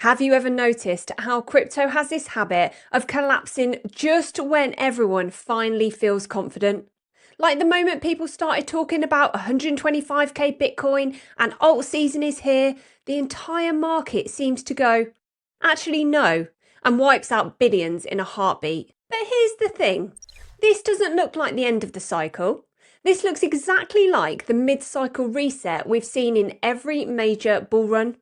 Have you ever noticed how crypto has this habit of collapsing just when everyone finally feels confident? Like the moment people started talking about 125k Bitcoin and alt season is here, the entire market seems to go, actually no, and wipes out billions in a heartbeat. But here's the thing, this doesn't look like the end of the cycle. This looks exactly like the mid-cycle reset we've seen in every major bull run.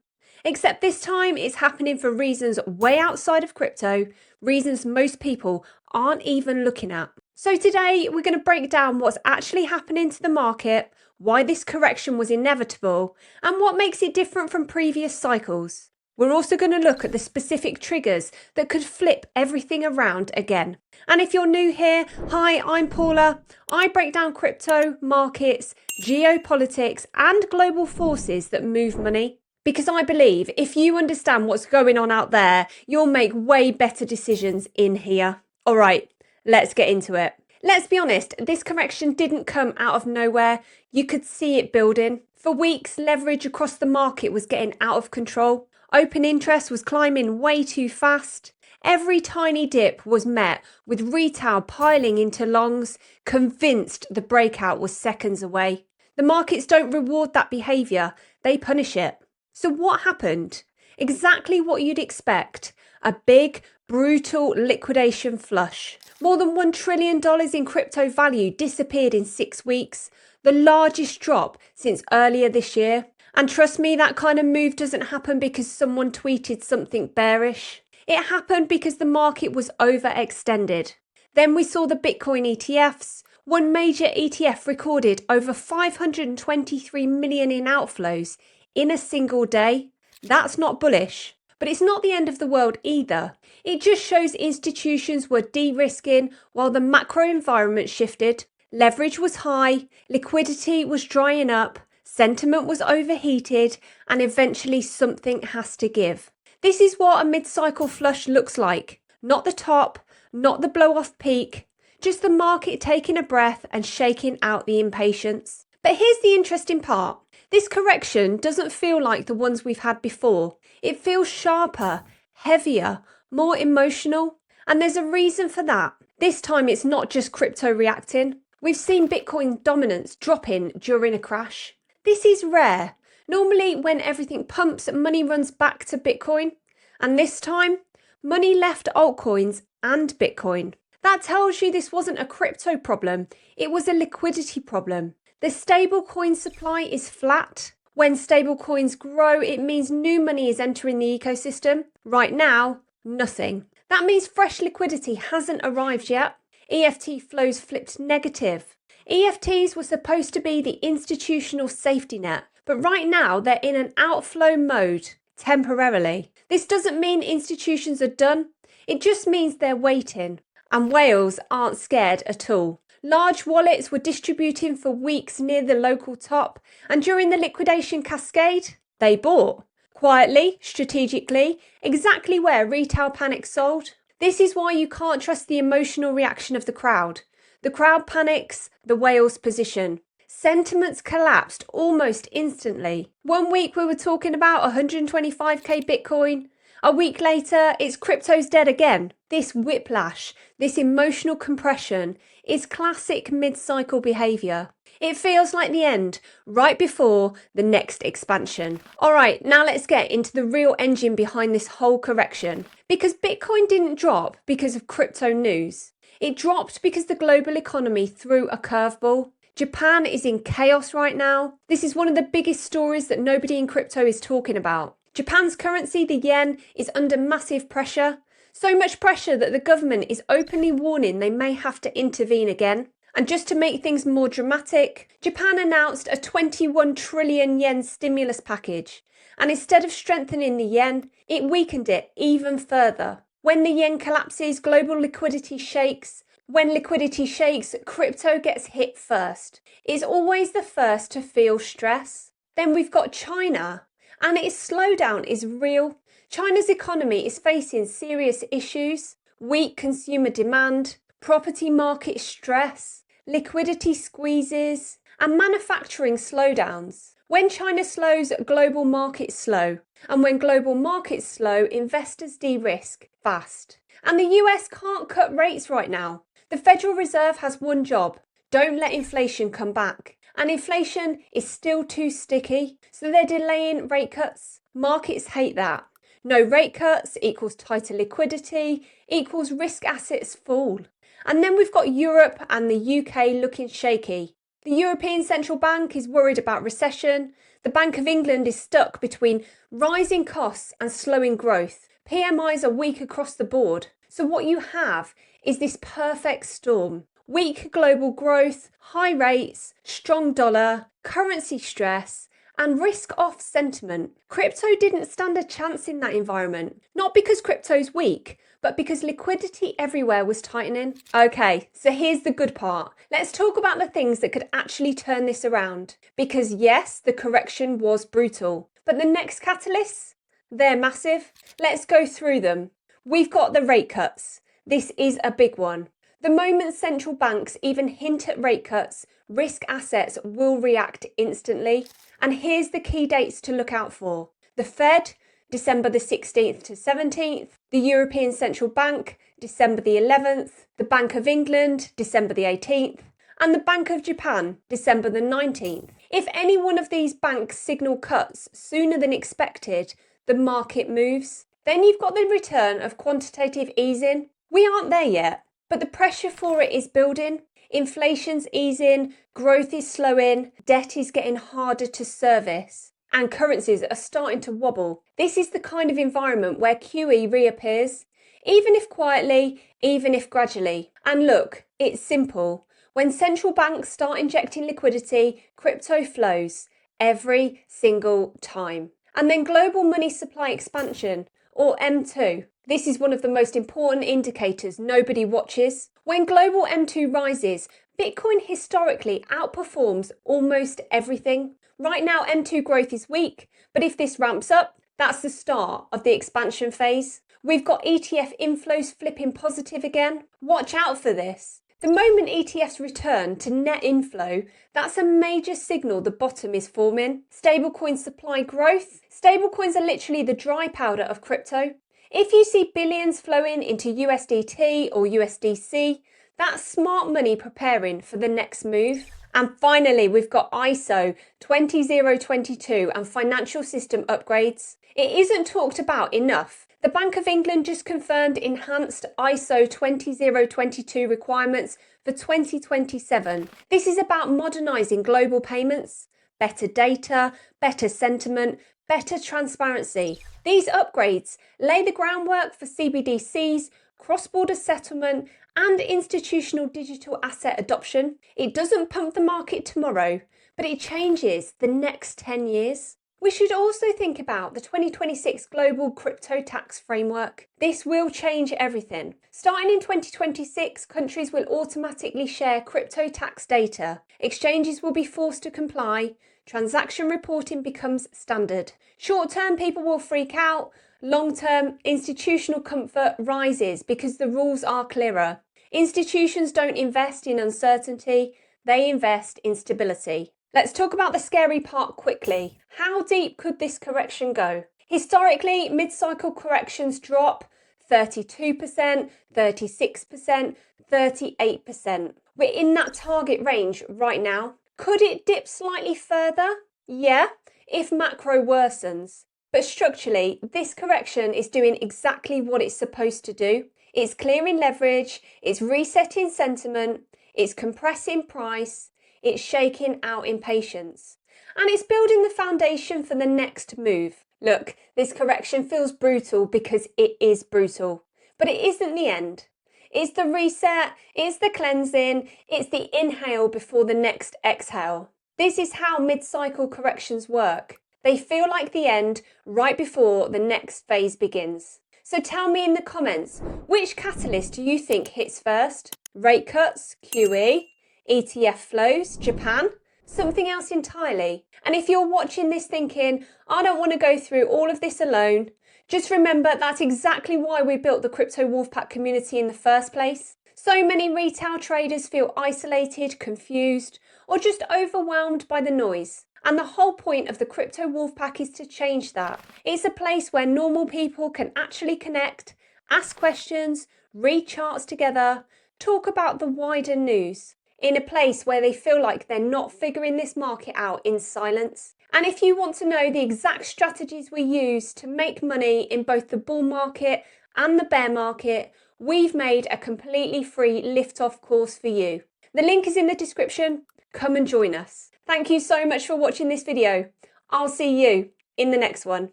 Except this time it's happening for reasons way outside of crypto, reasons most people aren't even looking at. So today we're going to break down what's actually happening to the market, why this correction was inevitable, and what makes it different from previous cycles. We're also going to look at the specific triggers that could flip everything around again. And if you're new here, hi, I'm Paula. I break down crypto, markets, geopolitics, and global forces that move money. Because I believe if you understand what's going on out there, you'll make way better decisions in here. All right, let's get into it. Let's be honest, this correction didn't come out of nowhere. You could see it building. For weeks, leverage across the market was getting out of control. Open interest was climbing way too fast. Every tiny dip was met with retail piling into longs, convinced the breakout was seconds away. The markets don't reward that behaviour, they punish it. So what happened? Exactly what you'd expect. A big, brutal liquidation flush. More than $1 trillion in crypto value disappeared in 6 weeks, the largest drop since earlier this year. And trust me, that kind of move doesn't happen because someone tweeted something bearish. It happened because the market was overextended. Then we saw the Bitcoin ETFs. One major ETF recorded over 523 million in outflows in a single day. That's not bullish, but it's not the end of the world either. It just shows institutions were de-risking while the macro environment shifted. Leverage was high, liquidity was drying up, sentiment was overheated, and eventually something has to give. This is what a mid-cycle flush looks like. Not the top, not the blow-off peak, just the market taking a breath and shaking out the impatience. But here's the interesting part. This correction doesn't feel like the ones we've had before. It feels sharper, heavier, more emotional. And there's a reason for that. This time it's not just crypto reacting. We've seen Bitcoin dominance dropping during a crash. This is rare. Normally when everything pumps, money runs back to Bitcoin. And this time, money left altcoins and Bitcoin. That tells you this wasn't a crypto problem. It was a liquidity problem. The stablecoin supply is flat. When stablecoins grow, it means new money is entering the ecosystem. Right now, nothing. That means fresh liquidity hasn't arrived yet. EFT flows flipped negative. EFTs were supposed to be the institutional safety net, but right now they're in an outflow mode, temporarily. This doesn't mean institutions are done. It just means they're waiting. And whales aren't scared at all. Large wallets were distributing for weeks near the local top, and during the liquidation cascade, they bought. Quietly, strategically, exactly where retail panic sold. This is why you can't trust the emotional reaction of the crowd. The crowd panics, the whales position. Sentiments collapsed almost instantly. 1 week we were talking about 125k Bitcoin. A week later, it's crypto's dead again. This whiplash, this emotional compression, is classic mid-cycle behaviour. It feels like the end, right before the next expansion. All right, now let's get into the real engine behind this whole correction. Because Bitcoin didn't drop because of crypto news. It dropped because the global economy threw a curveball. Japan is in chaos right now. This is one of the biggest stories that nobody in crypto is talking about. Japan's currency, the yen, is under massive pressure. So much pressure that the government is openly warning they may have to intervene again. And just to make things more dramatic, Japan announced a 21 trillion yen stimulus package. And instead of strengthening the yen, it weakened it even further. When the yen collapses, global liquidity shakes. When liquidity shakes, crypto gets hit first. It's always the first to feel stress. Then we've got China. And its slowdown is real. China's economy is facing serious issues, weak consumer demand, property market stress, liquidity squeezes, and manufacturing slowdowns. When China slows, global markets slow. And when global markets slow, investors de-risk fast. And the US can't cut rates right now. The Federal Reserve has one job: don't let inflation come back. And inflation is still too sticky, so they're delaying rate cuts. Markets hate that. No rate cuts equals tighter liquidity, equals risk assets fall. And then we've got Europe and the UK looking shaky. The European Central Bank is worried about recession. The Bank of England is stuck between rising costs and slowing growth. PMIs are weak across the board. So what you have is this perfect storm. Weak global growth, high rates, strong dollar, currency stress, and risk-off sentiment. Crypto didn't stand a chance in that environment. Not because crypto's weak, but because liquidity everywhere was tightening. Okay, so here's the good part. Let's talk about the things that could actually turn this around. Because yes, the correction was brutal, but the next catalysts, they're massive. Let's go through them. We've got the rate cuts. This is a big one. The moment central banks even hint at rate cuts, risk assets will react instantly. And here's the key dates to look out for. The Fed, December the 16th to 17th. The European Central Bank, December the 11th. The Bank of England, December the 18th. And the Bank of Japan, December the 19th. If any one of these banks signal cuts sooner than expected, the market moves. Then you've got the return of quantitative easing. We aren't there yet, but the pressure for it is building. Inflation's easing, growth is slowing, debt is getting harder to service, and currencies are starting to wobble. This is the kind of environment where QE reappears, even if quietly, even if gradually. And look, it's simple. When central banks start injecting liquidity, crypto flows every single time. And then global money supply expansion, or M2. This is one of the most important indicators nobody watches. When global M2 rises, Bitcoin historically outperforms almost everything. Right now, M2 growth is weak, but if this ramps up, that's the start of the expansion phase. We've got ETF inflows flipping positive again. Watch out for this. The moment ETFs return to net inflow, that's a major signal the bottom is forming. Stablecoin supply growth. Stablecoins are literally the dry powder of crypto. If you see billions flowing into USDT or USDC, that's smart money preparing for the next move. And finally, we've got ISO 20022 and financial system upgrades. It isn't talked about enough. The Bank of England just confirmed enhanced ISO 20022 requirements for 2027. This is about modernising global payments, better data, better sentiment, better transparency. These upgrades lay the groundwork for CBDCs, cross-border settlement, and institutional digital asset adoption. It doesn't pump the market tomorrow, but it changes the next 10 years. We should also think about the 2026 Global Crypto Tax Framework. This will change everything. Starting in 2026, countries will automatically share crypto tax data. Exchanges will be forced to comply. Transaction reporting becomes standard. Short-term, people will freak out. Long-term, institutional comfort rises because the rules are clearer. Institutions don't invest in uncertainty, they invest in stability. Let's talk about the scary part quickly. How deep could this correction go? Historically, mid-cycle corrections drop 32%, 36%, 38%. We're in that target range right now. Could it dip slightly further? Yeah, if macro worsens. But structurally, this correction is doing exactly what it's supposed to do. It's clearing leverage, it's resetting sentiment, it's compressing price, it's shaking out impatience, and it's building the foundation for the next move. Look, this correction feels brutal because it is brutal, but it isn't the end. It's the reset, it's the cleansing, it's the inhale before the next exhale. This is how mid-cycle corrections work. They feel like the end right before the next phase begins. So tell me in the comments, which catalyst do you think hits first? Rate cuts, QE, ETF flows, Japan, something else entirely? And if you're watching this thinking, I don't want to go through all of this alone, just remember that's exactly why we built the Crypto Wolfpack community in the first place. So many retail traders feel isolated, confused, or just overwhelmed by the noise. And the whole point of the Crypto Wolf Pack is to change that. It's a place where normal people can actually connect, ask questions, read charts together, talk about the wider news, in a place where they feel like they're not figuring this market out in silence. And if you want to know the exact strategies we use to make money in both the bull market and the bear market, we've made a completely free lift-off course for you. The link is in the description. Come and join us. Thank you so much for watching this video. I'll see you in the next one.